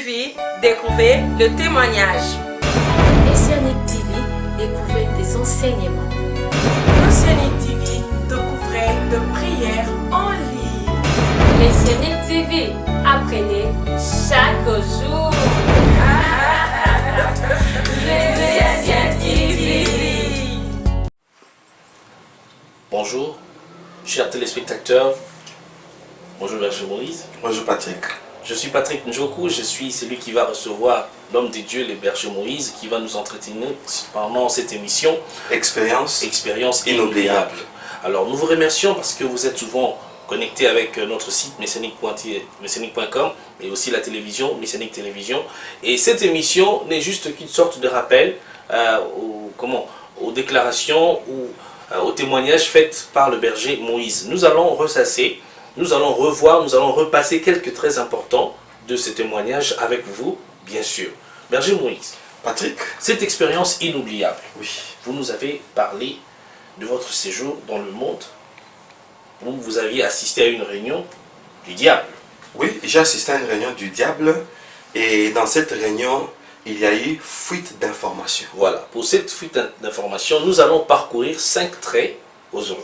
TV, découvrez le témoignage. Messianique TV, découvrez des enseignements. Messianique TV, découvrez de prières en ligne. Messianique TV, apprenez chaque jour. Messianique TV. Bonjour, chers téléspectateurs. Bonjour Berger Moïse. Bonjour Patrick. Je suis Patrick Njoku, je suis celui qui va recevoir l'homme de Dieu, le Berger Moïse, qui va nous entretenir pendant cette émission. Expérience inoubliable. Alors nous vous remercions parce que vous êtes souvent connectés avec notre site messianique.com et aussi la télévision, Messianique Télévision. Et cette émission n'est juste qu'une sorte de rappel aux déclarations ou aux témoignages faits par le berger Moïse. Nous allons ressasser, nous allons revoir, nous allons repasser quelques traits importants de ces témoignages avec vous, bien sûr. Berger Moïse. Patrick. Cette expérience inoubliable. Oui. Vous nous avez parlé de votre séjour dans le monde où vous aviez assisté à une réunion du diable. Oui, j'ai assisté à une réunion du diable et dans cette réunion, il y a eu fuite d'informations. Voilà, pour cette fuite d'informations, nous allons parcourir 5 traits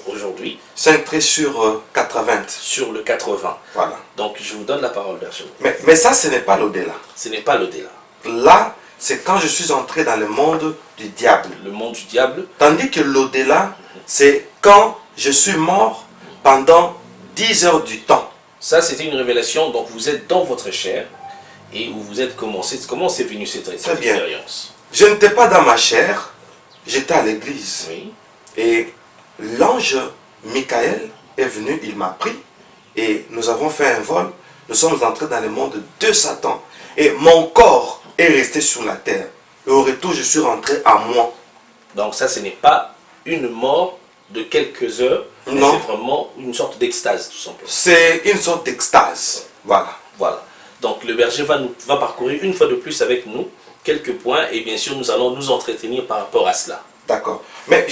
aujourd'hui. 5 traits sur 80. Sur le 80. Voilà. Donc je vous donne la parole, Berger. Mais ça, ce n'est pas l'au-delà. Ce n'est pas l'au-delà. Là, c'est quand je suis entré dans le monde du diable. Le monde du diable. Tandis que l'au-delà, c'est quand je suis mort pendant 10 heures du temps. Ça, c'était une révélation. Donc vous êtes dans votre chair et où vous êtes commencé. Comment c'est venu cette expérience? Je n'étais pas dans ma chair, j'étais à l'église. Oui. Et l'ange Michael est venu, il m'a pris et nous avons fait un vol. Nous sommes entrés dans le monde de Satan. Et mon corps est resté sur la terre. Et au retour, je suis rentré à moi. Donc ça, ce n'est pas une mort de quelques heures. Non. C'est vraiment une sorte d'extase, tout simplement. C'est une sorte d'extase. Voilà. Voilà. Donc le berger va parcourir une fois de plus avec nous quelques points et bien sûr, nous allons nous entretenir par rapport à cela. D'accord. Mais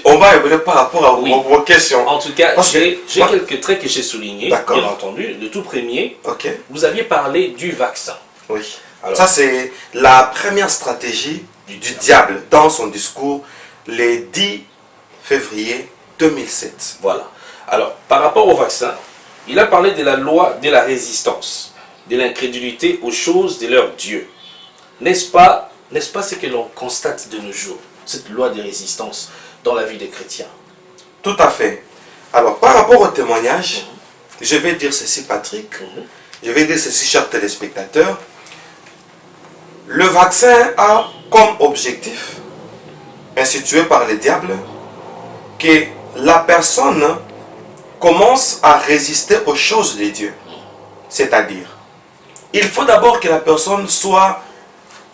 on va revenir par rapport à vos questions. En tout cas, j'ai moi, quelques traits que j'ai soulignés, bien entendu. Le tout premier, vous aviez parlé du vaccin. Oui. Alors, ça, c'est la première stratégie du diable dans son discours le 10 février 2007. Voilà. Alors, par rapport au vaccin, il a parlé de la loi de la résistance, de l'incrédulité aux choses de leur Dieu. N'est-ce pas ce que l'on constate de nos jours, cette loi de résistance dans la vie des chrétiens? Tout à fait. Alors, par rapport au témoignage, je vais dire ceci, Patrick. Je vais dire ceci, chers téléspectateurs. Le vaccin a comme objectif, institué par le diable, que la personne commence à résister aux choses de Dieu. C'est-à-dire, il faut d'abord que la personne soit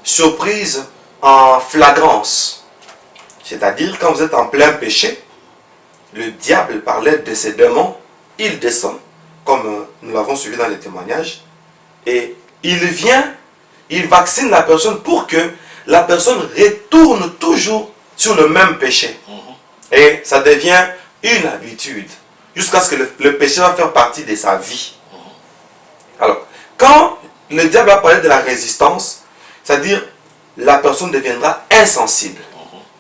surprise en flagrance. C'est-à-dire, quand vous êtes en plein péché, le diable, par l'aide de ses démons, il descend, comme nous l'avons suivi dans les témoignages, et il vient, il vaccine la personne pour que la personne retourne toujours sur le même péché. Et ça devient une habitude, jusqu'à ce que le péché va faire partie de sa vie. Alors, quand le diable a parlé de la résistance, c'est-à-dire la personne deviendra insensible.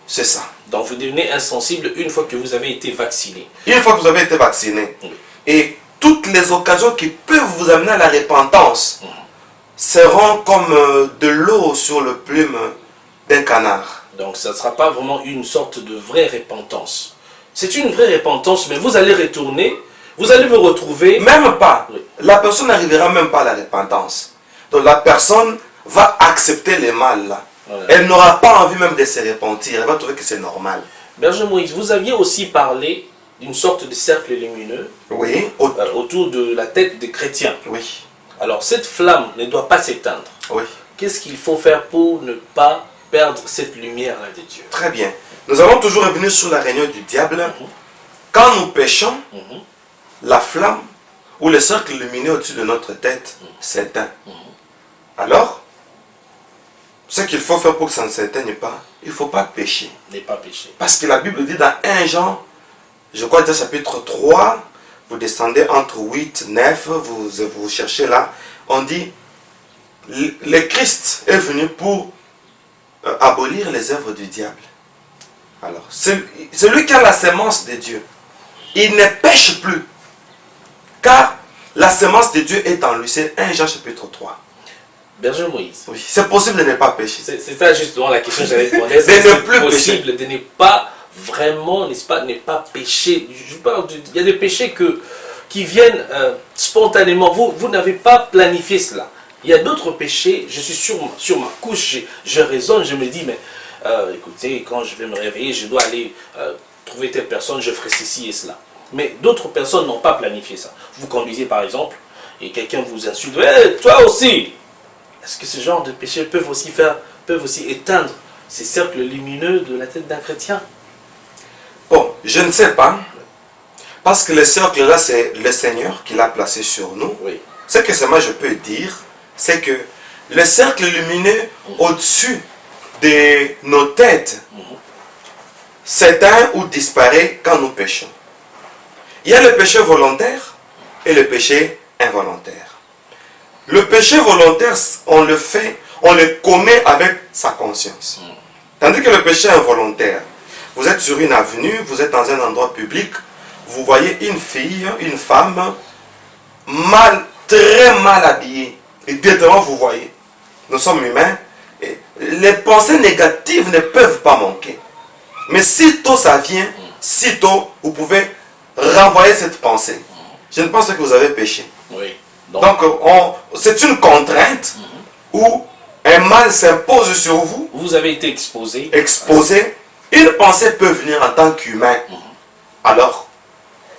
C'est ça. Donc vous devenez insensible une fois que vous avez été vacciné. Une fois que vous avez été vacciné. Oui. Et toutes les occasions qui peuvent vous amener à la repentance seront comme de l'eau sur le plume d'un canard. Donc ça ne sera pas vraiment une sorte de vraie repentance. C'est une vraie repentance, mais vous allez retourner, vous allez vous retrouver... Même pas. Oui. La personne n'arrivera même pas à la repentance. Donc la personne va accepter le mal. Là. Voilà. Elle n'aura pas envie même de se repentir. Elle va trouver que c'est normal. Berger Moïse, vous aviez aussi parlé d'une sorte de cercle lumineux autour de la tête des chrétiens. Oui. Alors cette flamme ne doit pas s'éteindre. Oui. Qu'est-ce qu'il faut faire pour ne pas perdre cette lumière-là de Dieu? Très bien. Nous allons toujours revenir sur la réunion du diable. Quand nous péchons, la flamme ou le cercle lumineux au-dessus de notre tête s'éteint. Alors, ce qu'il faut faire pour que ça ne s'éteigne pas, il ne faut pas pécher. Ne pas pécher. Parce que la Bible dit dans 1 Jean, je crois que chapitre 3, vous descendez entre 8, 9, vous cherchez là, on dit, le Christ est venu pour abolir les œuvres du diable. Alors, celui qui a la sémence de Dieu, il ne pêche plus. Car la sémence de Dieu est en lui. C'est 1 Jean chapitre 3. Berger Moïse. Oui, c'est possible de ne pas pécher. C'est ça justement la question que j'avais demandé. Est-ce que c'est possible de ne pas vraiment, n'est-ce pas, ne pas pécher? Je parle il y a des péchés qui viennent spontanément. Vous n'avez pas planifié cela. Il y a d'autres péchés, je suis sur ma couche, je raisonne, je me dis, mais écoutez, quand je vais me réveiller, je dois aller trouver telle personne, je ferai ceci et cela. Mais d'autres personnes n'ont pas planifié ça. Vous conduisez par exemple, et quelqu'un vous insulte, hey, toi aussi! Est-ce que ce genre de péchés peuvent aussi éteindre ces cercles lumineux de la tête d'un chrétien? Bon, je ne sais pas. Parce que le cercle là, c'est le Seigneur qui l'a placé sur nous. Oui. Ce que moi je peux dire, c'est que le cercle lumineux au-dessus de nos têtes s'éteint ou disparaît quand nous péchons. Il y a le péché volontaire et le péché involontaire. Le péché volontaire, on le commet avec sa conscience. Tandis que le péché involontaire, vous êtes sur une avenue, vous êtes dans un endroit public, vous voyez une fille, une femme, très mal habillée. Et directement vous voyez, nous sommes humains, et les pensées négatives ne peuvent pas manquer. Mais sitôt ça vient, sitôt vous pouvez renvoyer cette pensée. Je ne pense pas que vous avez péché. Oui. Donc c'est une contrainte où un mal s'impose sur vous. Vous avez été exposé. Une pensée peut venir en tant qu'humain. Alors,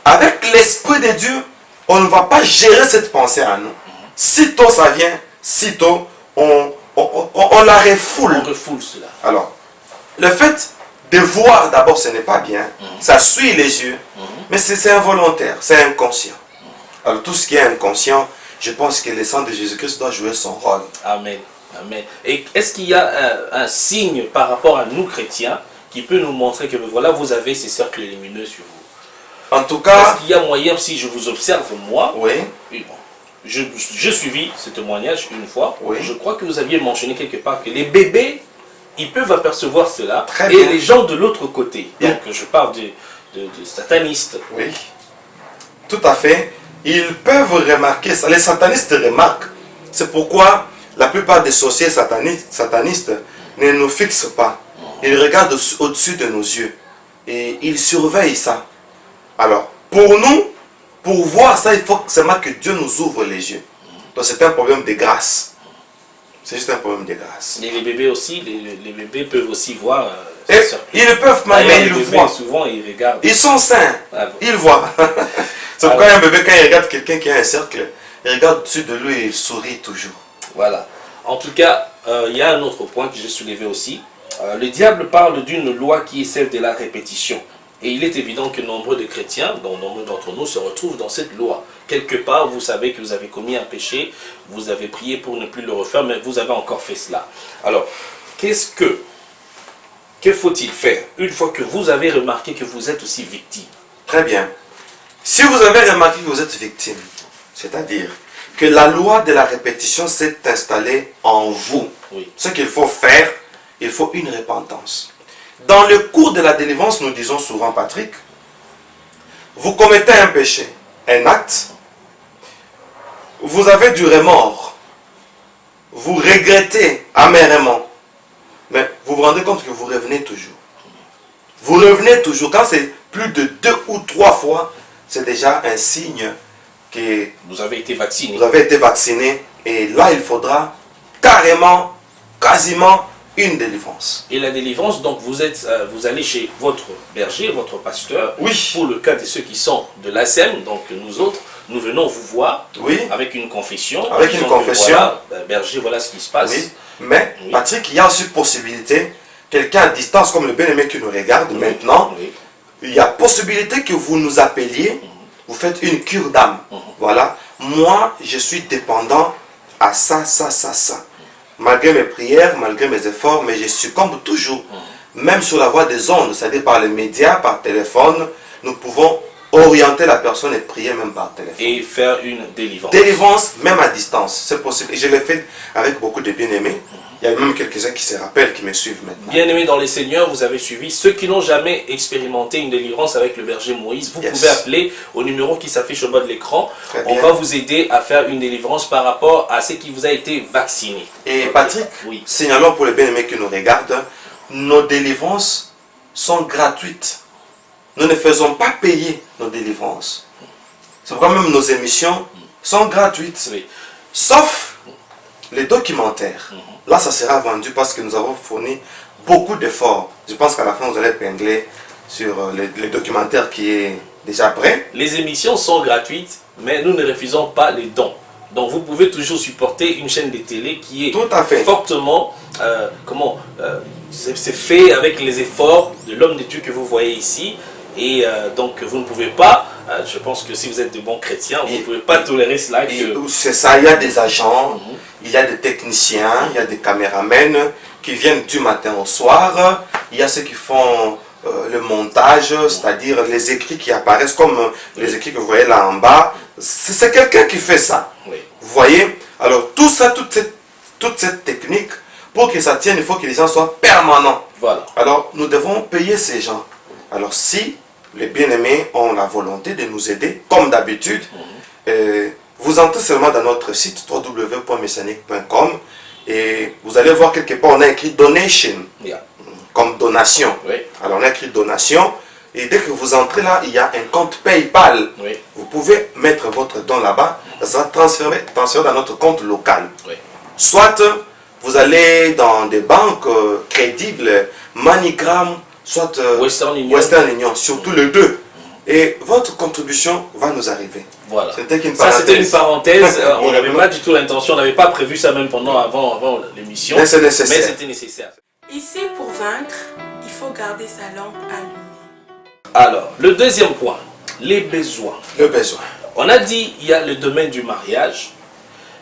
avec l'Esprit de Dieu, on ne va pas gérer cette pensée à nous. Sitôt ça vient, sitôt on la refoule. On refoule cela. Alors, le fait de voir d'abord, ce n'est pas bien. Ça suit les yeux. Mais c'est involontaire, c'est inconscient. Alors, tout ce qui est inconscient, je pense que le sang de Jésus-Christ doit jouer son rôle. Amen. Amen. Et est-ce qu'il y a un signe par rapport à nous chrétiens qui peut nous montrer que voilà, vous avez ces cercles lumineux sur vous? En tout cas... Est-ce qu'il y a moyen, si je vous observe, moi, oui. Bon, je suivis ce témoignage une fois. Oui. Je crois que vous aviez mentionné quelque part que les bébés, ils peuvent apercevoir cela. Très et bien. les gens de l'autre côté, Bien. donc je parle de satanistes. Oui, tout à fait. Ils peuvent remarquer ça. Les satanistes remarquent. C'est pourquoi la plupart des sorciers satanistes ne nous fixent pas. Ils regardent au-dessus de nos yeux. Et ils surveillent ça. Alors, pour nous, pour voir ça, il faut seulement que Dieu nous ouvre les yeux. Donc c'est un problème de grâce. C'est juste un problème de grâce. Et les bébés aussi, les bébés peuvent aussi voir. Ils ne peuvent pas, mais ils voient. Souvent, ils regardent. Ils sont sains. Ah bon. Ils voient. C'est pourquoi un bébé, quand il regarde quelqu'un qui a un cercle, il regarde au-dessus de lui et il sourit toujours. Voilà. En tout cas, il y a un autre point que j'ai soulevé aussi. Le diable parle d'une loi qui est celle de la répétition. Et il est évident que nombreux de chrétiens, dont nombreux d'entre nous, se retrouvent dans cette loi. Quelque part, vous savez que vous avez commis un péché, vous avez prié pour ne plus le refaire, mais vous avez encore fait cela. Alors, que faut-il faire une fois que vous avez remarqué que vous êtes aussi victime? Très bien. Si vous avez remarqué que vous êtes victime, c'est-à-dire que la loi de la répétition s'est installée en vous, Oui. ce qu'il faut faire, il faut une repentance. Dans le cours de la délivrance, nous disons souvent, Patrick, vous commettez un péché, un acte, vous avez du remords, vous regrettez amèrement, mais vous vous rendez compte que vous revenez toujours. Vous revenez toujours. Quand c'est plus de 2 ou 3 fois, c'est déjà un signe que Vous avez été vacciné. vous avez été vacciné. Et là, il faudra carrément, quasiment une délivrance. Et la délivrance, donc vous allez chez votre berger, votre pasteur. Oui. Pour le cas de ceux qui sont de l'ASEM, donc nous autres, nous venons vous voir Oui. avec une confession. Avec une disant que confession. Voilà, berger, voilà ce qui se passe. Oui. Mais, Oui. Patrick, il y a aussi possibilité, quelqu'un à distance comme le bien-aimé qui nous regarde maintenant, Oui. il y a possibilité que vous nous appeliez, vous faites une cure d'âme. Voilà. Moi, je suis dépendant à ça. Malgré mes prières, malgré mes efforts, mais je succombe toujours. Même sur la voie des ondes, c'est-à-dire par les médias, par téléphone, nous pouvons orienter la personne et prier même par téléphone. Et faire une délivrance. Délivrance même à distance, c'est possible. Et je l'ai fait avec beaucoup de bien-aimés. Il y a même quelques-uns qui se rappellent, qui me suivent maintenant. Bien-aimés dans les Seigneurs, vous avez suivi. Ceux qui n'ont jamais expérimenté une délivrance avec le berger Moïse, vous pouvez appeler au numéro qui s'affiche au bas de l'écran. On va vous aider à faire une délivrance par rapport à ce qui vous a été vacciné. Et Patrick, signalons pour les bien-aimés qui nous regardent, nos délivrances sont gratuites. Nous ne faisons pas payer nos délivrances. C'est pourquoi même nos émissions sont gratuites. Sauf les documentaires. Là, ça sera vendu parce que nous avons fourni beaucoup d'efforts. Je pense qu'à la fin, vous allez épingler sur les documentaires qui est déjà prêt. Les émissions sont gratuites, mais nous ne refusons pas les dons. Donc, vous pouvez toujours supporter une chaîne de télé qui est tout à fait fortement... c'est fait avec les efforts de l'homme de Dieu que vous voyez ici. Et donc, vous ne pouvez pas... je pense que si vous êtes de bons chrétiens, vous ne pouvez pas tolérer cela. C'est ça, il y a des agents, il y a des techniciens, il y a des caméramens qui viennent du matin au soir. Il y a ceux qui font le montage, c'est-à-dire les écrits qui apparaissent comme les écrits que vous voyez là en bas. C'est quelqu'un qui fait ça. Vous voyez? Alors tout ça, toute cette technique, pour que ça tienne, il faut que les gens soient permanents. Voilà. Alors nous devons payer ces gens. Alors si les bien-aimés ont la volonté de nous aider, comme d'habitude, vous entrez seulement dans notre site www.messianique.com et vous allez voir quelque part, on a écrit donation, comme donation. Alors on a écrit donation et dès que vous entrez là, il y a un compte PayPal. Vous pouvez mettre votre don là-bas, ça sera transféré dans notre compte local. Soit vous allez dans des banques crédibles, MoneyGram, soit Western Union, surtout les deux. Et votre contribution va nous arriver. Voilà. C'était une parenthèse. Ça, c'était une parenthèse. On n'avait pas du tout l'intention, on n'avait pas prévu ça même avant l'émission. Mais c'est nécessaire. Mais c'était nécessaire. Ici, pour vaincre, il faut garder sa lampe allumée. Alors, le deuxième point, les besoins. Le besoin. On a dit, il y a le domaine du mariage.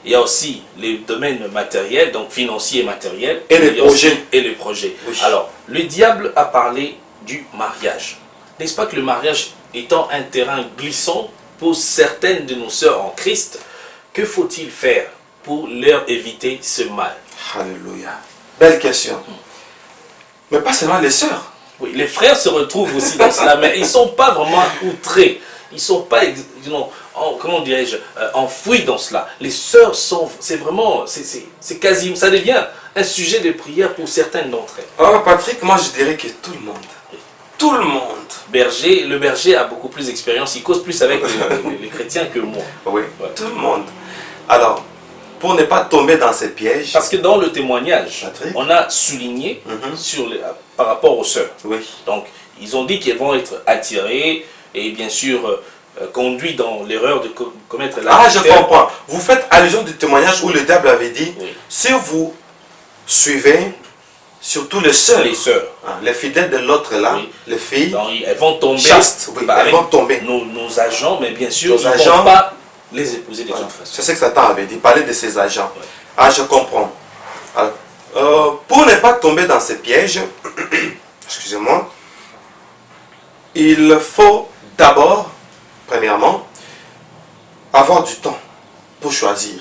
Il y a aussi les domaines matériels, donc financiers et matériels. Et les projets. Et les projets. Oui. Alors, le diable a parlé du mariage. N'est-ce pas que le mariage étant un terrain glissant pour certaines de nos sœurs en Christ, que faut-il faire pour leur éviter ce mal? Alléluia. Belle question. Mais pas seulement les sœurs. Oui, les frères se retrouvent aussi dans cela, mais ils ne sont pas vraiment outrés. Ils ne sont pas, comment dirais-je, enfouis dans cela. Les sœurs sont, c'est vraiment, c'est quasi, ça devient un sujet de prière pour certaines d'entre elles. Oh Patrick, moi je dirais que tout le monde. Tout le monde. Le berger a beaucoup plus d'expérience, il cause plus avec les chrétiens que moi. Oui, tout le monde. Alors, pour ne pas tomber dans ces pièges... Parce que dans le témoignage, Patrick, on a souligné par rapport aux sœurs. Oui. Donc, ils ont dit qu'elles vont être attirées et bien sûr conduites dans l'erreur de commettre la... Ah, je comprends. Vous faites allusion du témoignage où le diable avait dit, si vous suivez... Surtout les sœurs, les fidèles de l'autre là, les filles, donc, elles vont tomber, chastes, elles vont tomber. Nos agents, mais bien sûr, ils ne vont pas les épouser de toute façon. C'est ce que Satan avait dit, parler de ses agents. Ah, je comprends. Alors, pour ne pas tomber dans ces pièges, excusez-moi, il faut d'abord, premièrement, avoir du temps pour choisir.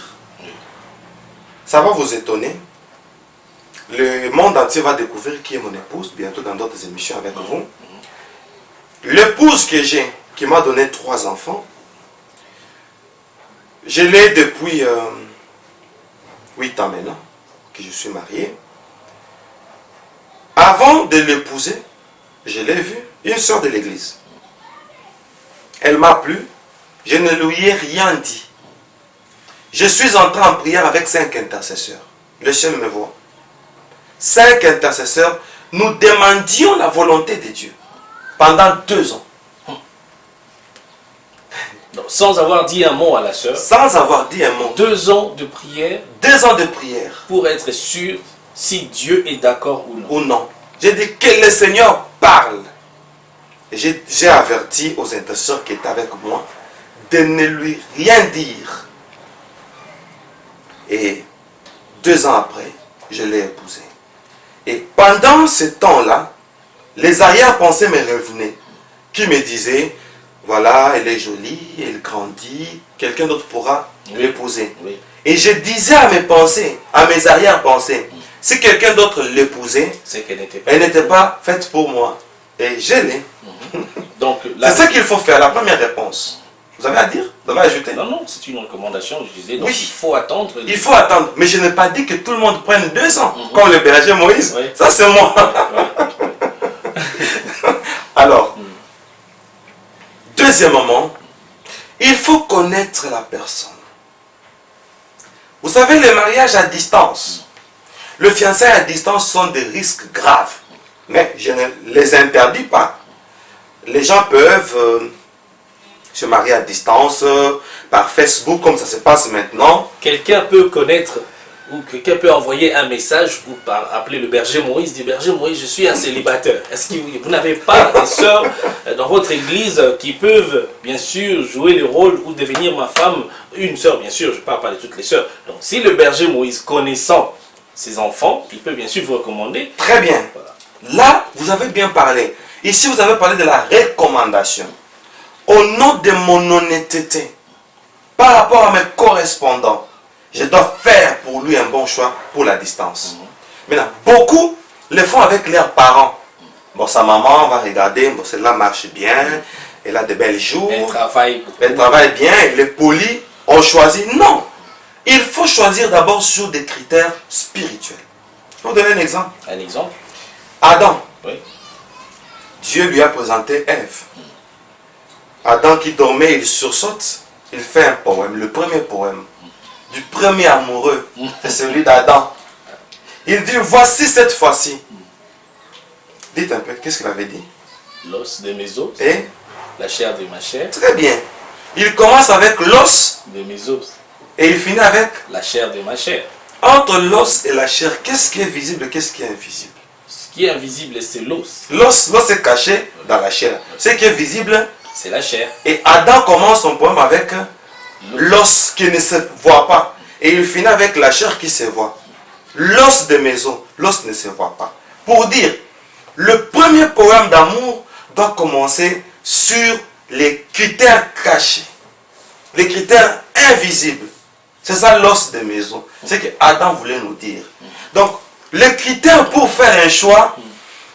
Ça va vous étonner. Le monde entier va découvrir qui est mon épouse, bientôt dans d'autres émissions avec vous. L'épouse que j'ai, qui m'a donné 3 enfants, je l'ai depuis 8 ans maintenant, que je suis marié. Avant de l'épouser, je l'ai vue, une sœur de l'église. Elle m'a plu, je ne lui ai rien dit. Je suis entré en prière avec 5 intercesseurs. Le ciel me voit. 5 intercesseurs, nous demandions la volonté de Dieu pendant 2 ans. Donc, sans avoir dit un mot à la sœur. Sans avoir dit un mot. 2 ans de prière. 2 ans de prière. Pour être sûr si Dieu est d'accord ou non. Ou non. J'ai dit que le Seigneur parle. J'ai averti aux intercesseurs qui étaient avec moi de ne lui rien dire. Et 2 ans après, je l'ai épousée. Et pendant ce temps-là, les arrière-pensées me revenaient, qui me disaient, voilà, elle est jolie, elle grandit, quelqu'un d'autre pourra l'épouser. Oui. Et je disais à mes pensées, à mes arrière-pensées, si quelqu'un d'autre l'épousait, c'est qu'elle elle n'était pas faite pour moi. Et je l'ai. Donc, c'est ça qu'il faut faire, la première réponse. Vous avez à dire? Vous avez ajouté? Non, non, c'est une recommandation, je disais. Donc, oui. il faut attendre. Il faut attendre. Mais je n'ai pas dit que tout le monde prenne 2 ans, comme le berger Moïse. Oui. Ça, c'est moi. Alors, deuxièmement, il faut connaître la personne. Vous savez, les mariages à distance, le fiançailles à distance sont des risques graves. Mais je ne les interdis pas. Les gens peuvent se marier à distance par Facebook, comme ça se passe maintenant. Quelqu'un peut connaître ou quelqu'un peut envoyer un message ou appeler le berger Moïse, dit berger Moïse, je suis un célibataire. Est-ce que vous n'avez pas des sœurs dans votre église qui peuvent bien sûr jouer le rôle ou devenir ma femme, une sœur bien sûr, je ne parle pas de toutes les sœurs. Donc si le berger Moïse connaissant ses enfants, il peut bien sûr vous recommander. Très bien. Voilà. Là, vous avez bien parlé. Ici, vous avez parlé de la recommandation. Au nom de mon honnêteté, par rapport à mes correspondants, je dois faire pour lui un bon choix pour la distance. Maintenant, beaucoup le font avec leurs parents. Bon, sa maman va regarder, bon, celle-là marche bien, elle a de belles jours, elle travaille bien, elle est polie, on choisit. Non! Il faut choisir d'abord sur des critères spirituels. Je vais vous donner un exemple. Un exemple? Adam. Oui. Dieu lui a présenté Ève. Adam qui dormait, il sursaute, il fait un poème, le premier poème. Du premier amoureux, c'est celui d'Adam. Il dit, voici cette fois-ci. Dites un peu, qu'est-ce qu'il avait dit? L'os de mes os. Et la chair de ma chair. Très bien. Il commence avec l'os de mes os. Et il finit avec la chair de ma chair. Entre l'os et la chair, qu'est-ce qui est visible et qu'est-ce qui est invisible? Ce qui est invisible, c'est l'os. L'os est caché dans la chair. Ce qui est visible, c'est la chair. Et Adam commence son poème avec l'os qui ne se voit pas. Et il finit avec la chair qui se voit. L'os de mes os, l'os ne se voit pas. Pour dire, le premier poème d'amour doit commencer sur les critères cachés. Les critères invisibles. C'est ça l'os de mes os. C'est ce que Adam voulait nous dire. Donc, les critères pour faire un choix,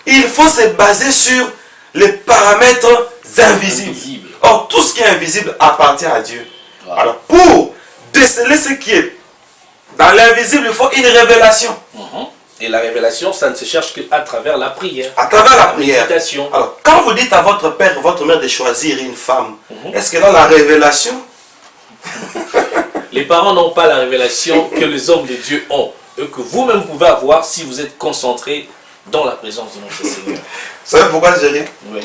il faut se baser sur les paramètres invisibles. Or, tout ce qui est invisible appartient à Dieu. Voilà. Alors, pour déceler ce qui est dans l'invisible, il faut une révélation. Et la révélation, ça ne se cherche qu'à travers la prière. À travers la prière. Méditation. Alors, quand vous dites à votre père, votre mère de choisir une femme, est-ce qu'elle a la révélation? Les parents n'ont pas la révélation que les hommes de Dieu ont. Et que vous-même pouvez avoir si vous êtes concentré dans la présence de notre Seigneur. Vous savez pourquoi je ris? Oui.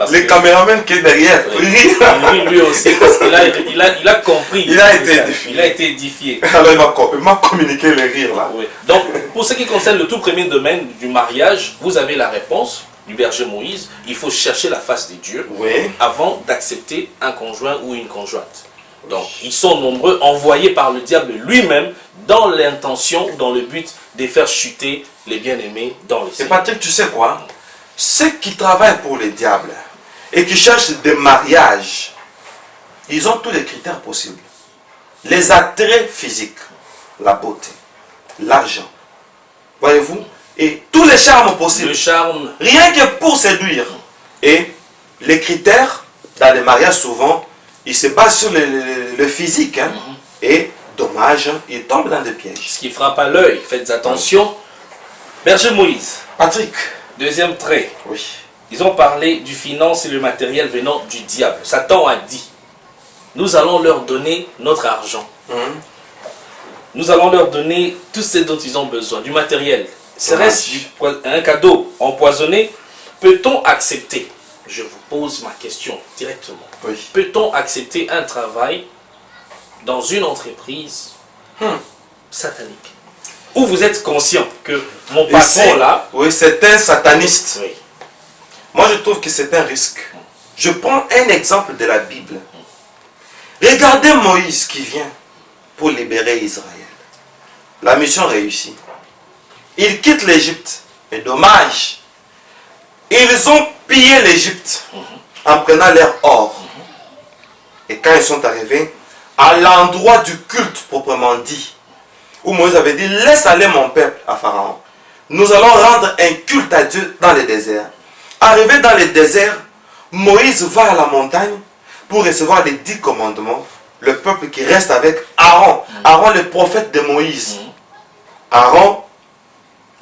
Les caméramans qui est derrière. Oui, lui aussi, parce qu'il a compris. Il a été édifié. Il a été édifié. Alors il m'a communiqué le rire là. Oui. Donc, pour ce qui concerne le tout premier domaine du mariage, vous avez la réponse du berger Moïse. Il faut chercher la face de Dieu avant d'accepter un conjoint ou une conjointe. Donc, ils sont nombreux, envoyés par le diable lui-même dans l'intention, dans le but de faire chuter les bien-aimés dans le ciel. Et Patrick, tu sais quoi? Ceux qui travaillent pour le diable et qui cherchent des mariages, ils ont tous les critères possibles. Les attraits physiques, la beauté, l'argent, voyez-vous, et tous les charmes possibles. Le charme. Rien que pour séduire. Et les critères, dans les mariages souvent, ils se basent sur le physique. Hein, et dommage, ils tombent dans des pièges. Ce qui frappe à l'œil, faites attention. Berger Moïse. Patrick. Deuxième trait. Oui. Ils ont parlé du finance et le matériel venant du diable. Satan a dit, nous allons leur donner notre argent. Nous allons leur donner tout ce dont ils ont besoin, du matériel. Serait-ce un cadeau empoisonné? Peut-on accepter? Je vous pose ma question directement. Oui. Peut-on accepter un travail dans une entreprise satanique? Où vous êtes conscient que mon patron là... Oui, c'est un sataniste. Oui. Moi, je trouve que c'est un risque. Je prends un exemple de la Bible. Regardez Moïse qui vient pour libérer Israël. La mission réussit. Il quitte l'Égypte. Mais dommage. Ils ont pillé l'Égypte en prenant leur or. Et quand ils sont arrivés à l'endroit du culte proprement dit, où Moïse avait dit, laisse aller mon peuple à Pharaon. Nous allons rendre un culte à Dieu dans le désert. Arrivé dans le désert, Moïse va à la montagne pour recevoir les 10 commandements. Le peuple qui reste avec Aaron. Aaron, le prophète de Moïse. Aaron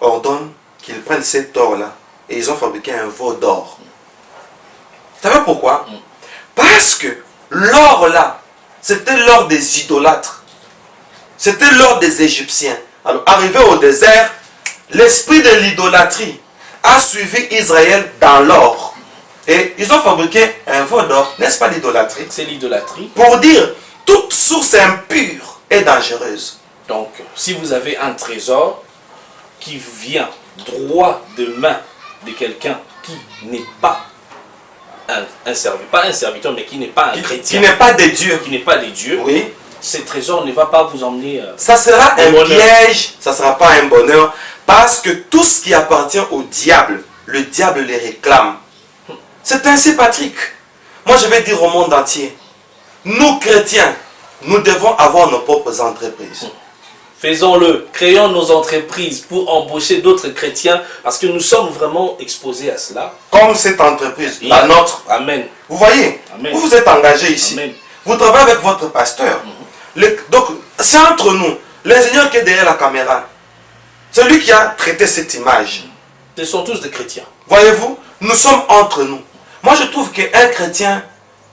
ordonne qu'ils prennent cet or-là et ils ont fabriqué un veau d'or. Vous savez pourquoi? Parce que l'or-là, c'était l'or des idolâtres. C'était l'or des Égyptiens. Alors, arrivé au désert, l'esprit de l'idolâtrie a suivi Israël dans l'or. Et ils ont fabriqué un veau d'or. N'est-ce pas l'idolâtrie? C'est l'idolâtrie. Pour dire, toute source impure est dangereuse. Donc, si vous avez un trésor qui vient droit de main de quelqu'un qui n'est pas un serviteur, pas un serviteur, mais qui n'est pas un chrétien, qui n'est pas de Dieu, qui n'est pas de Dieu, oui, ce trésor ne va pas vous emmener. Ça sera un piège, ça ne sera pas un bonheur, parce que tout ce qui appartient au diable, le diable les réclame. C'est ainsi, Patrick. Moi, je vais dire au monde entier, nous chrétiens, nous devons avoir nos propres entreprises. Faisons-le, créons nos entreprises pour embaucher d'autres chrétiens, parce que nous sommes vraiment exposés à cela. Comme cette entreprise, la nôtre. Amen. Vous voyez, Amen. Vous êtes engagé ici. Amen. Vous travaillez avec votre pasteur. Donc, c'est entre nous, l'ingénieur qui est derrière la caméra, celui qui a traité cette image. Ce sont tous des chrétiens. Voyez-vous, nous sommes entre nous. Moi, je trouve qu'un chrétien,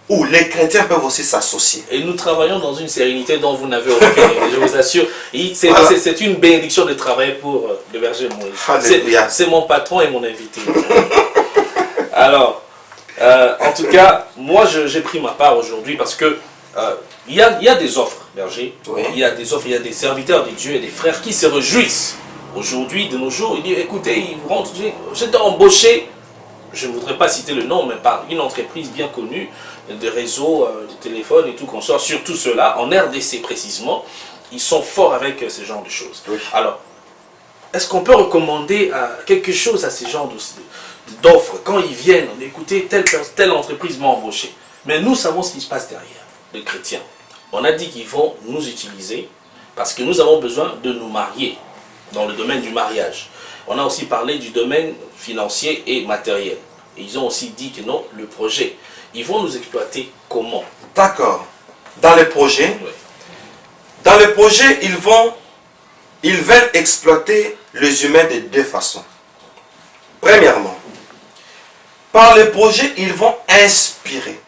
ou les chrétiens peuvent aussi s'associer. Et nous travaillons dans une sérénité dont vous n'avez aucune idée, je vous assure. C'est une bénédiction de travailler pour le berger Moïse. C'est mon patron et mon invité. Alors, en tout cas, moi j'ai pris ma part aujourd'hui parce que il y a des offres, berger. Oui. Il y a des offres, il y a des serviteurs de Dieu et des frères qui se réjouissent. Aujourd'hui, de nos jours, ils disent, écoutez, ils vous rentrent, j'étais embauché, je ne voudrais pas citer le nom, mais par une entreprise bien connue, de réseaux, de téléphones et tout qu'on sort, surtout ceux-là, en RDC précisément, ils sont forts avec ce genre de choses. Oui. Alors, est-ce qu'on peut recommander quelque chose à ces gens d'offres quand ils viennent, écoutez, telle entreprise m'a embauché, mais nous savons ce qui se passe derrière, les chrétiens. On a dit qu'ils vont nous utiliser parce que nous avons besoin de nous marier dans le domaine du mariage. On a aussi parlé du domaine financier et matériel. Et ils ont aussi dit que non, le projet, ils vont nous exploiter comment? D'accord. Dans les projets, Oui. Dans le projet, ils veulent exploiter les humains de deux façons. Premièrement, par le projet, ils vont inspirer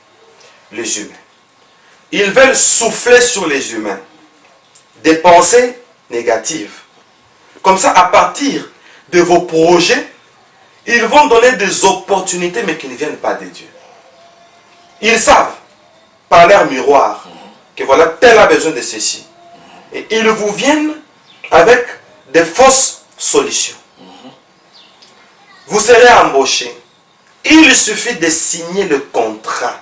les humains. Ils veulent souffler sur les humains des pensées négatives. Comme ça, à partir de vos projets, ils vont donner des opportunités, mais qui ne viennent pas de Dieu. Ils savent, par leur miroir, que voilà, tel a besoin de ceci. Et ils vous viennent avec des fausses solutions. Vous serez embauché. Il suffit de signer le contrat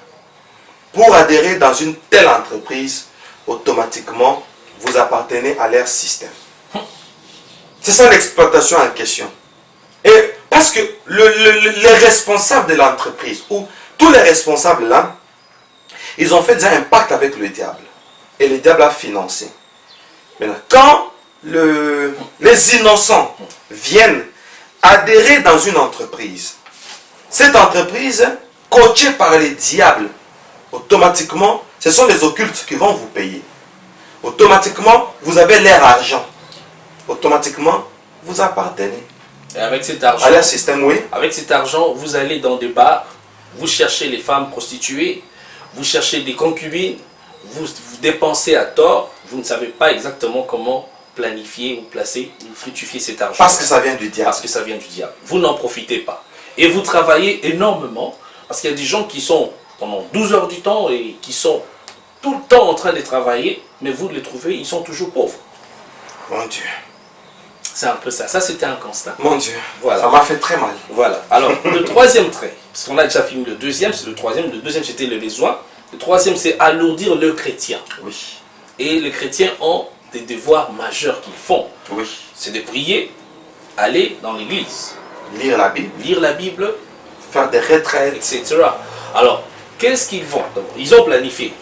pour adhérer dans une telle entreprise. Automatiquement, vous appartenez à leur système. C'est ça l'exploitation en question. Et parce que les responsables de l'entreprise, ou tous les responsables là, ils ont fait déjà un pacte avec le diable. Et le diable a financé. Maintenant, quand les innocents viennent adhérer dans une entreprise, cette entreprise, coachée par les diables, automatiquement, ce sont les occultes qui vont vous payer. Automatiquement, vous avez leur argent. Automatiquement, vous appartenez. Et avec cet argent, à leur système, oui. avec cet argent, vous allez dans des bars, vous cherchez les femmes prostituées, vous cherchez des concubines, vous dépensez à tort, vous ne savez pas exactement comment planifier ou placer ou fructifier cet argent. Parce que ça vient du diable. Parce que ça vient du diable. Vous n'en profitez pas. Et vous travaillez énormément, parce qu'il y a des gens qui sont pendant 12 heures du temps et qui sont tout le temps en train de travailler, mais vous les trouvez, ils sont toujours pauvres. Mon Dieu. C'est un peu ça. Ça, c'était un constat. Mon Dieu. Voilà. Ça m'a fait très mal. Voilà. Alors, le troisième trait, parce qu'on a déjà fini le deuxième, c'est le troisième. Le deuxième, c'était le besoin. Le troisième, c'est alourdir le chrétien. Oui. Et les chrétiens ont des devoirs majeurs qu'ils font. Oui. C'est de prier, aller dans l'église, Lire la Bible. lire la Bible, Faire des retraites. etc. Alors, qu'est-ce qu'ils font? Ils ont planifié.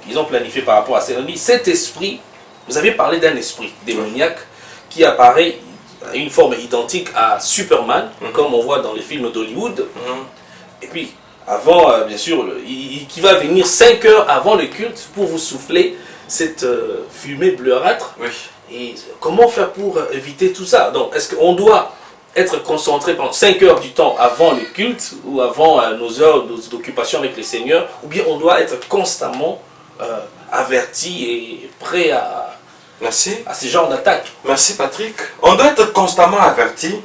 ils ont planifié par rapport à ça. Ils ont dit, cet esprit, vous avez parlé d'un esprit démoniaque qui apparaît à une forme identique à Superman, comme on voit dans les films d'Hollywood. Et puis, avant, bien sûr, qui va venir 5 heures avant le culte pour vous souffler cette fumée bleuâtre. Oui. Et comment faire pour éviter tout ça? Donc, est-ce qu'on doit être concentré pendant 5 heures du temps avant le culte ou avant nos heures d'occupation avec le Seigneur, ou bien on doit être constamment averti et prêt à ce genre d'attaque? Merci Patrick. On doit être constamment averti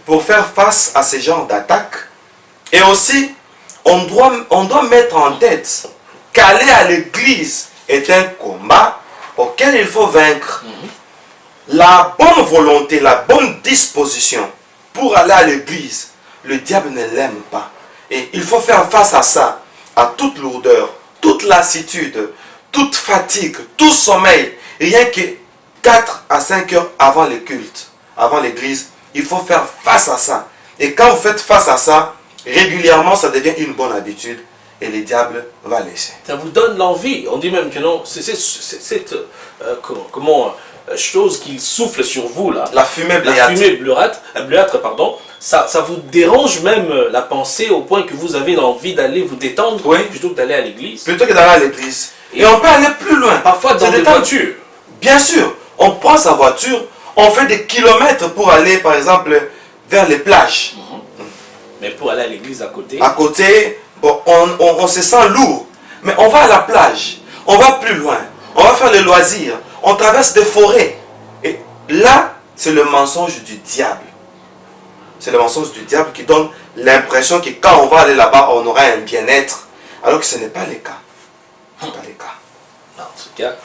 pour faire face à ce genre d'attaque. Et aussi, on doit mettre en tête qu'aller à l'église est un combat auquel il faut vaincre. La bonne volonté, la bonne disposition pour aller à l'église, le diable ne l'aime pas. Et il faut faire face à ça, à toute lourdeur, toute lassitude, toute fatigue, tout sommeil. Rien que 4 à 5 heures avant le culte, avant l'église, il faut faire face à ça. Et quand vous faites face à ça, régulièrement, ça devient une bonne habitude et le diable va laisser. Ça vous donne l'envie. On dit même que non, c'est cette chose qui souffle sur vous là. La fumée bleuâtre, pardon. Ça vous dérange même la pensée au point que vous avez l'envie d'aller vous détendre plutôt que d'aller à l'église. Plutôt que d'aller à l'église. Et on peut aller plus loin. Parfois dans des voitures. Bien sûr, on prend sa voiture, on fait des kilomètres pour aller par exemple vers les plages. Mais pour aller à l'église à côté. À côté, bon, on se sent lourd. Mais on va à la plage, on va plus loin, on va faire les loisirs, on traverse des forêts. Et là, c'est le mensonge du diable. C'est le mensonge du diable qui donne l'impression que quand on va aller là-bas, on aura un bien-être. Alors que ce n'est pas le cas. Ce n'est pas le cas. En tout cas,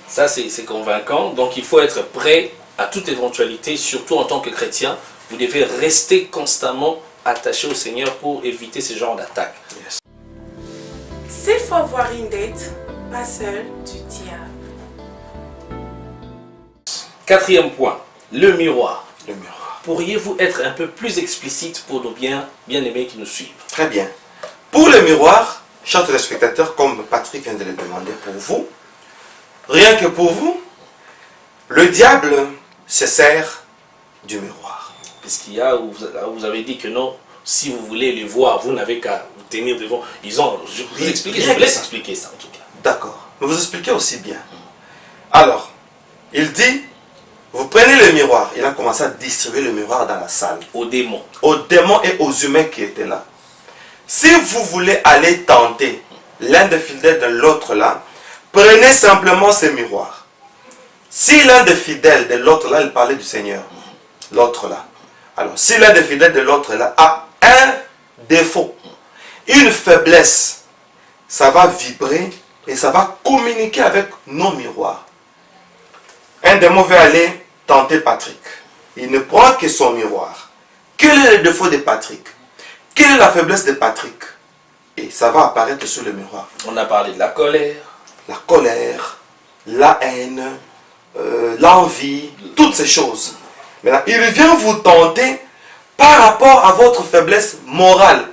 ça c'est convaincant. Donc il faut être prêt à toute éventualité, surtout en tant que chrétien. Vous devez rester constamment attaché au Seigneur pour éviter ce genre d'attaque. Yes. S'il faut avoir une dette, pas seul du diable. 4e point, le miroir. Le miroir. Pourriez-vous être un peu plus explicite pour nos bien-aimés qui nous suivent? Très bien. Pour le miroir, chers téléspectateurs, comme Patrick vient de le demander pour vous, rien que pour vous, le diable se sert du miroir. Puisqu'il y a où vous avez dit que non, si vous voulez les voir, vous n'avez qu'à vous tenir devant. Je vous laisse expliquer ça en tout cas. D'accord. Mais vous expliquez aussi bien. Alors, il dit, vous prenez le miroir. Il a commencé à distribuer le miroir dans la salle. Aux démons. Aux démons et aux humains qui étaient là. Si vous voulez aller tenter l'un des fidèles de l'autre là, prenez simplement ce miroir. Si l'un des fidèles de l'autre là, il parlait du Seigneur, l'autre là. Alors, si l'un des fidèles de l'autre là a un défaut, une faiblesse, ça va vibrer et ça va communiquer avec nos miroirs. Un démon veut aller tenter Patrick. Il ne prend que son miroir. Quel est le défaut de Patrick? Quelle est la faiblesse de Patrick? Et ça va apparaître sur le miroir. On a parlé de la colère. La colère, la haine, l'envie, toutes ces choses. Maintenant, il vient vous tenter par rapport à votre faiblesse morale.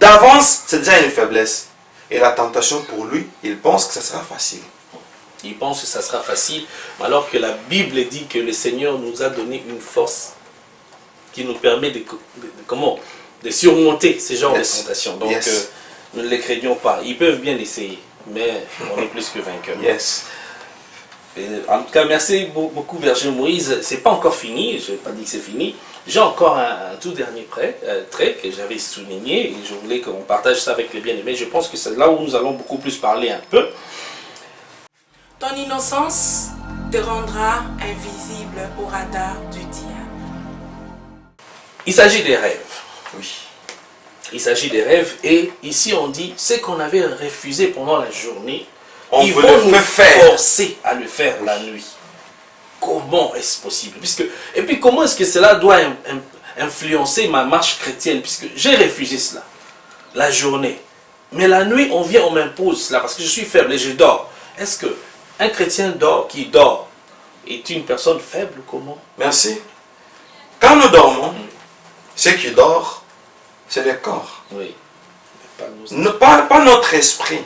D'avance, c'est déjà une faiblesse. Et la tentation pour lui, il pense que ça sera facile. Il pense que ça sera facile, alors que la Bible dit que le Seigneur nous a donné une force qui nous permet de surmonter ces genres de tentations. Donc, nous ne les craignons pas. Ils peuvent bien l'essayer, mais on est plus que vainqueurs. En tout cas, merci beaucoup, Berger Moïse. C'est pas encore fini, je n'ai pas dit que c'est fini. J'ai encore un tout dernier trait que j'avais souligné et je voulais qu'on partage ça avec les bien-aimés. Je pense que c'est là où nous allons beaucoup plus parler un peu. Ton innocence te rendra invisible au radar du diable. Il s'agit des rêves. Oui. Il s'agit des rêves et ici on dit ce qu'on avait refusé pendant la journée, ils vont nous forcer à le faire la nuit. Comment est-ce possible? Et puis comment est-ce que cela doit influencer ma marche chrétienne? Puisque j'ai refusé cela la journée. Mais la nuit, on vient, on m'impose cela parce que je suis faible et je dors. Est-ce qu'un chrétien qui dort est une personne faible? Comment? Merci. Quand nous dormons, ce qui dort, c'est le corps. Oui. Pas notre esprit.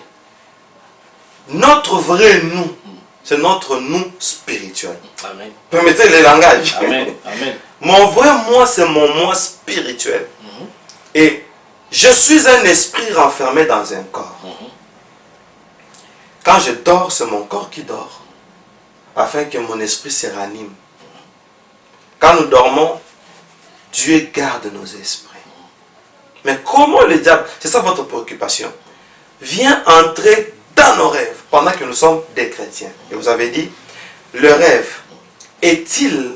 notre vrai nous, c'est notre nous spirituel. Amen. Permettez les langages. Amen. Amen. Mon vrai moi, c'est mon moi spirituel. Et je suis un esprit renfermé dans un corps. Quand je dors, c'est mon corps qui dort, afin que mon esprit se ranime. Quand nous dormons, Dieu garde nos esprits. Mais comment le diable, c'est ça votre préoccupation, vient entrer dans nos rêves pendant que nous sommes des chrétiens? Et vous avez dit, le rêve est-il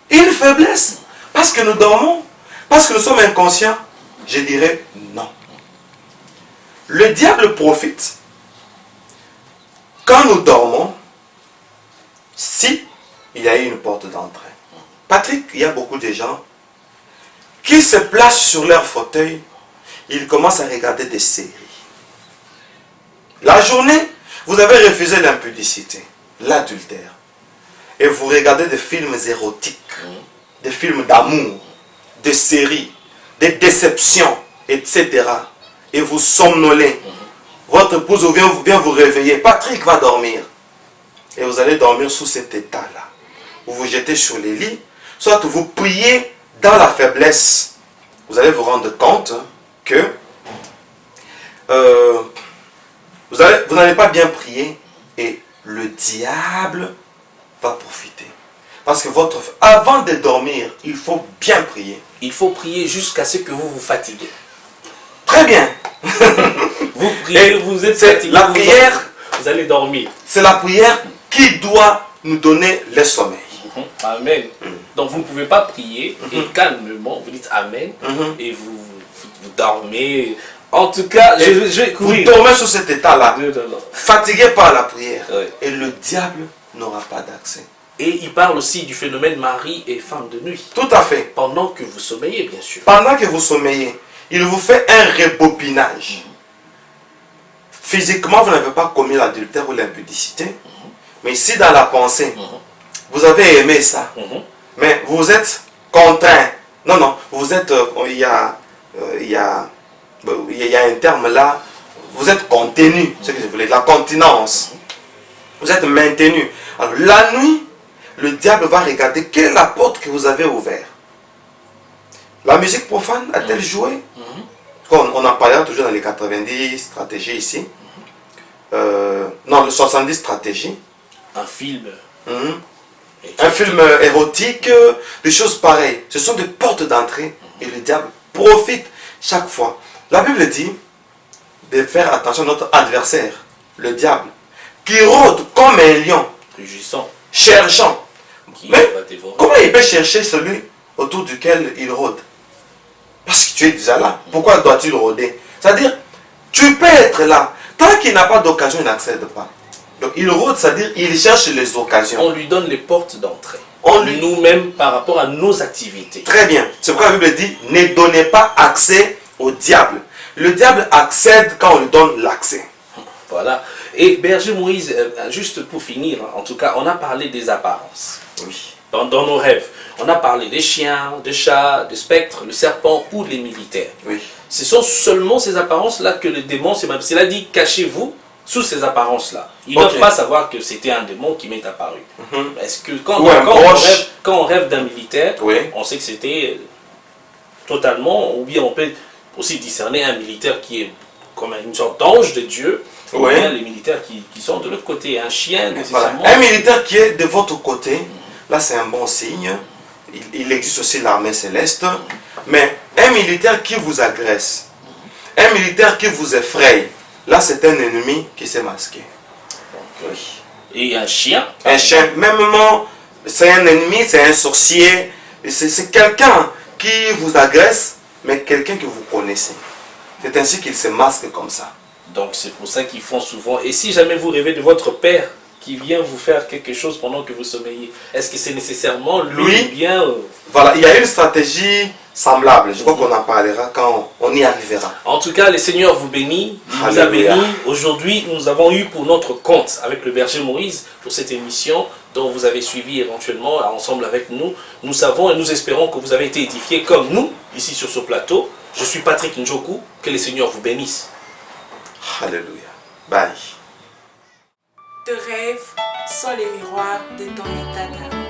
une faiblesse parce que nous dormons, parce que nous sommes inconscients? Je dirais non. Le diable profite quand nous dormons, si il y a une porte d'entrée. Patrick, il y a beaucoup de gens qui se placent sur leur fauteuil, ils commencent à regarder des séries. La journée, vous avez refusé l'impudicité, l'adultère, et vous regardez des films érotiques, des films d'amour, des séries, des déceptions, etc. Et vous somnolez. Votre épouse vient vous réveiller. Patrick va dormir. Et vous allez dormir sous cet état-là. Vous vous jetez sur les lits, soit vous priez dans la faiblesse. Vous allez vous rendre compte que vous n'allez pas bien prier et le diable va profiter. Parce que avant de dormir, il faut bien prier. Il faut prier jusqu'à ce que vous vous fatiguez. Très bien. Vous priez, vous êtes fatigué. La prière, vous allez dormir. C'est la prière qui doit nous donner le sommeil. Amen. Donc vous ne pouvez pas prier et calmement, vous dites Amen et vous dormez. En tout cas, vous dormez sur cet état-là, fatigué par la prière. Et le diable n'aura pas d'accès. Et il parle aussi du phénomène mari et femme de nuit. Tout à fait. Pendant que vous sommeillez, bien sûr. Pendant que vous sommeillez, il vous fait un rebobinage. Physiquement, vous n'avez pas commis l'adultère ou l'impudicité. Mais si dans la pensée, vous avez aimé ça, mais vous êtes contraint. Non, vous êtes... il y a un terme là. Vous êtes contenu. C'est ce que je voulais. La continence. Vous êtes maintenu. Alors la nuit, le diable va regarder quelle est la porte que vous avez ouverte. La musique profane a-t-elle joué? On en parlera toujours dans les 90 stratégies ici. Non, le 70 stratégies. Un film. Un film érotique, des choses pareilles. Ce sont des portes d'entrée et le diable profite chaque fois. La Bible dit de faire attention à notre adversaire, le diable, qui rôde comme un lion, rugissant, cherchant. Mais comment il peut chercher celui autour duquel il rôde? Parce que tu es déjà là. Pourquoi dois-tu rôder? C'est-à-dire, tu peux être là. Tant qu'il n'a pas d'occasion, il n'accède pas. Donc il rôde, c'est-à-dire il cherche les occasions. On lui donne les portes d'entrée. Nous-mêmes par rapport à nos activités. Très bien. C'est pourquoi la Bible dit, ne donnez pas accès au diable. Le diable accède quand on lui donne l'accès. Voilà. Et Berger Moïse, juste pour finir, en tout cas, on a parlé des apparences. Oui. Dans nos rêves. On a parlé des chiens, des chats, des spectres, le serpent ou les militaires. Oui. Ce sont seulement ces apparences-là que le démon, c'est là dit, cachez-vous sous ces apparences-là. Ils ne doivent pas savoir que c'était un démon qui m'est apparu. Est-ce que quand on rêve d'un militaire, on sait que c'était totalement, ou bien on peut aussi discerner un militaire qui est comme une sorte d'ange de Dieu, ou bien les militaires qui sont de l'autre côté, un chien nécessairement. Un militaire qui est de votre côté, là c'est un bon signe. Il existe aussi l'armée céleste, mais un militaire qui vous agresse, un militaire qui vous effraie, là c'est un ennemi qui s'est masqué. Donc, et un chien? Un chien, même c'est un ennemi, c'est un sorcier, c'est quelqu'un qui vous agresse, mais quelqu'un que vous connaissez. C'est ainsi qu'il se masque comme ça. Donc c'est pour ça qu'ils font souvent. Et si jamais vous rêvez de votre père qui vient vous faire quelque chose pendant que vous sommeillez, est-ce que c'est nécessairement lui ou bien... Voilà, il y a une stratégie semblable. Je crois qu'on en parlera quand on y arrivera. En tout cas, le Seigneur vous bénit. Il nous a bénis. Aujourd'hui, nous avons eu pour notre compte avec le berger Moïse pour cette émission dont vous avez suivi éventuellement ensemble avec nous. Nous savons et nous espérons que vous avez été édifiés comme nous ici sur ce plateau. Je suis Patrick Njoku. Que le Seigneur vous bénisse. Alléluia. Bye. rêves sont les miroirs de ton état d'âme.